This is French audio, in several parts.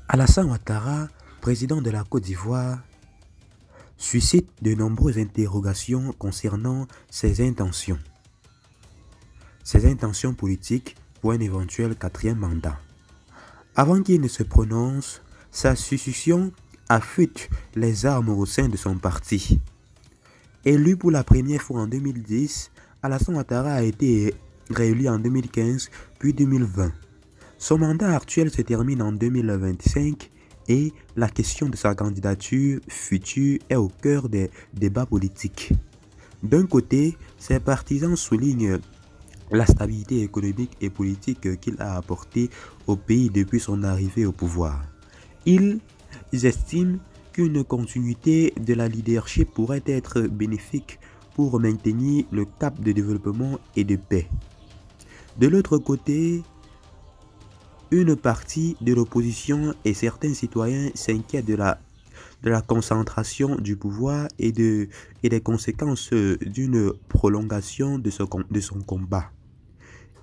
Alassane Ouattara, président de la Côte d'Ivoire, suscite de nombreuses interrogations concernant ses intentions politiques pour un éventuel quatrième mandat. Avant qu'il ne se prononce, sa suspicion affûte les armes au sein de son parti. Élu pour la première fois en 2010, Alassane Ouattara a été réélu en 2015 puis 2020. Son mandat actuel se termine en 2025 et la question de sa candidature future est au cœur des débats politiques. D'un côté, ses partisans soulignent la stabilité économique et politique qu'il a apportée au pays depuis son arrivée au pouvoir. Ils estiment qu'une continuité de la leadership pourrait être bénéfique pour maintenir le cap de développement et de paix. De l'autre côté, une partie de l'opposition et certains citoyens s'inquiètent de la concentration du pouvoir et des conséquences d'une prolongation de son combat.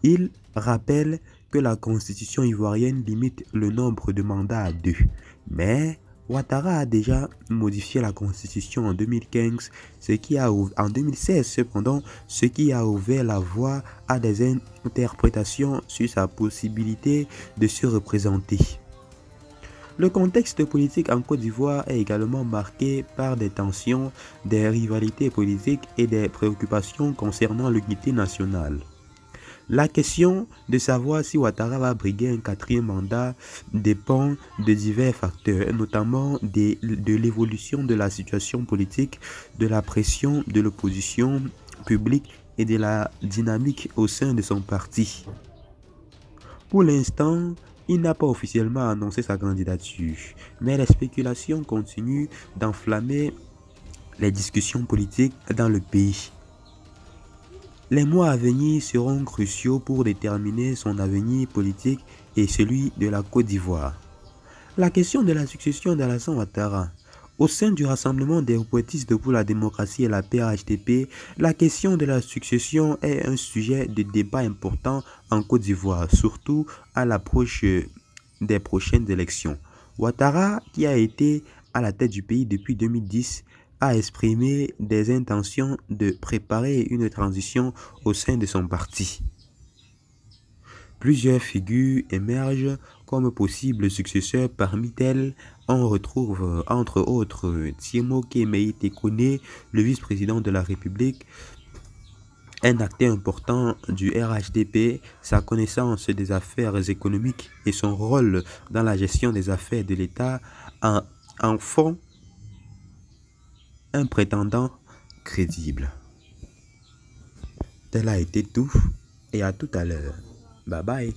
Il rappelle que la constitution ivoirienne limite le nombre de mandats à 2, mais Ouattara a déjà modifié la constitution en 2015, en 2016 cependant, ce qui a ouvert la voie à des interprétations sur sa possibilité de se représenter. Le contexte politique en Côte d'Ivoire est également marqué par des tensions, des rivalités politiques et des préoccupations concernant l'unité nationale. La question de savoir si Ouattara va briguer un quatrième mandat dépend de divers facteurs, notamment de l'évolution de la situation politique, de la pression de l'opposition publique et de la dynamique au sein de son parti. Pour l'instant, il n'a pas officiellement annoncé sa candidature, mais les spéculations continuent d'enflammer les discussions politiques dans le pays. Les mois à venir seront cruciaux pour déterminer son avenir politique et celui de la Côte d'Ivoire. La question de la succession d'Alassane Ouattara. Au sein du Rassemblement des Opportunistes pour la démocratie et la paix RHDP, la question de la succession est un sujet de débat important en Côte d'Ivoire, surtout à l'approche des prochaines élections. Ouattara, qui a été à la tête du pays depuis 2010, a exprimé des intentions de préparer une transition au sein de son parti. Plusieurs figures émergent comme possibles successeurs. Parmi elles, on retrouve entre autres Tiemoké Meï Tekone, le vice-président de la République, un acteur important du RHDP, sa connaissance des affaires économiques et son rôle dans la gestion des affaires de l'État en font un prétendant crédible. Tel a été tout et à tout à l'heure. Bye bye.